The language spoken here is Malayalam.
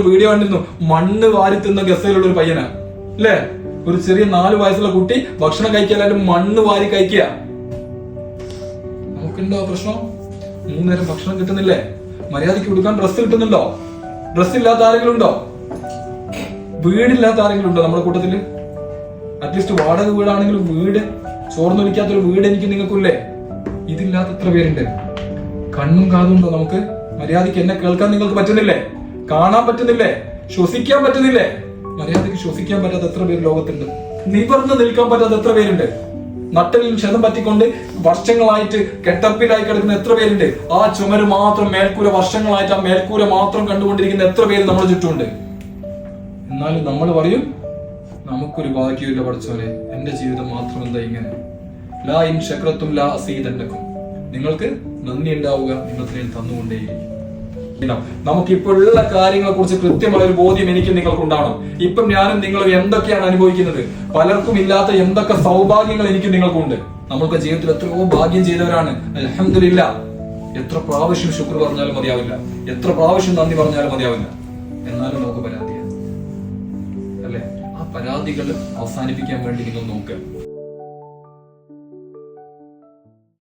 വീഡിയോ കണ്ടിരുന്നു, മണ്ണ് വാരി തിന്ന ഗസയിലുള്ള ഒരു പയ്യനാ അല്ലേ? ഒരു ചെറിയ 4 വയസ്സുള്ള കുട്ടി ഭക്ഷണം കഴിക്കാനായിട്ട് മണ്ണ് വാരി കഴിക്കുക. നമുക്കുണ്ടോ പ്രശ്നം? 3 നേരം ഭക്ഷണം കിട്ടുന്നില്ലേ? മര്യാദയ്ക്ക് കൊടുക്കാൻ ഡ്രസ്സ് കിട്ടുന്നുണ്ടോ? ഡ്രസ്സ് ഇല്ലാത്ത ആരെങ്കിലും ഉണ്ടോ? വീടില്ലാത്ത ആരെങ്കിലും ഉണ്ടോ നമ്മുടെ കൂട്ടത്തില്? അറ്റ്ലീസ്റ്റ് വാടക വീടാണെങ്കിലും വീട് ചോർന്നൊലിക്കാത്തൊരു വീട് എനിക്ക് നിങ്ങൾക്കില്ലേ? ഇതില്ലാത്ത എത്ര പേരുണ്ട്? കണ്ണും കാതും ഉണ്ടോ നമുക്ക്? മര്യാദയ്ക്ക് എന്നെ കേൾക്കാൻ നിങ്ങൾക്ക് പറ്റുന്നില്ലേ? കാണാൻ പറ്റുന്നില്ലേ? ശ്വസിക്കാൻ പറ്റുന്നില്ലേ? മര്യാദയ്ക്ക് ശ്വസിക്കാൻ പറ്റാത്ത എത്ര പേര് ലോകത്തുണ്ട്? നിവർന്ന് നിൽക്കാൻ പറ്റാത്ത എത്ര പേരുണ്ട്? നട്ടലിൽ ക്ഷതം പറ്റിക്കൊണ്ട് വർഷങ്ങളായിട്ട് കെട്ടപ്പിലായി കിടക്കുന്ന എത്ര പേരുണ്ട്? ആ ചുമര് മാത്രം മേൽക്കൂര വർഷങ്ങളായിട്ട് ആ മേൽക്കൂര മാത്രം കണ്ടുകൊണ്ടിരിക്കുന്ന എത്ര പേര് നമ്മുടെ ചുറ്റുമുണ്ട്? എന്നാലും നമ്മൾ പറയും നമുക്കൊരു ഭാഗ്യമില്ല പഠിച്ചോനെ, എന്റെ ജീവിതം മാത്രം എന്താ ഇങ്ങനെ. ലാ ഇൻ ശക്രത്തും ലാ അസീദന്നക്കും. നിങ്ങൾക്ക് നന്ദി ഉണ്ടാവുക, നിങ്ങൾക്ക് ഞാൻ തന്നുകൊണ്ടേയിരിക്കും. നമുക്ക് ഇപ്പോഴുള്ള കാര്യങ്ങളെ കുറിച്ച് കൃത്യമായ ഒരു ബോധ്യം എനിക്ക് നിങ്ങൾക്ക് ഉണ്ടാവണം. ഇപ്പം ഞാനും നിങ്ങളും എന്തൊക്കെയാണ് അനുഭവിക്കുന്നത്, പലർക്കും ഇല്ലാത്ത എന്തൊക്കെ സൗഭാഗ്യങ്ങൾ എനിക്കും നിങ്ങൾക്കുണ്ട്. നമ്മൾക്ക് ജീവിതത്തിൽ എത്രയോ ഭാഗ്യം ചെയ്തവരാണ്. അൽഹംദുലില്ലാഹ്. എത്ര പ്രാവശ്യം ശുക്ർ പറഞ്ഞാലും മതിയാവില്ല, എത്ര പ്രാവശ്യം നന്ദി പറഞ്ഞാലും മതിയാവില്ല. എന്നാലും നമുക്ക് പരാതിയാണ് അല്ലെ? ആ പരാതികൾ അവസാനിപ്പിക്കാൻ വേണ്ടി നിങ്ങൾ നോക്കുക.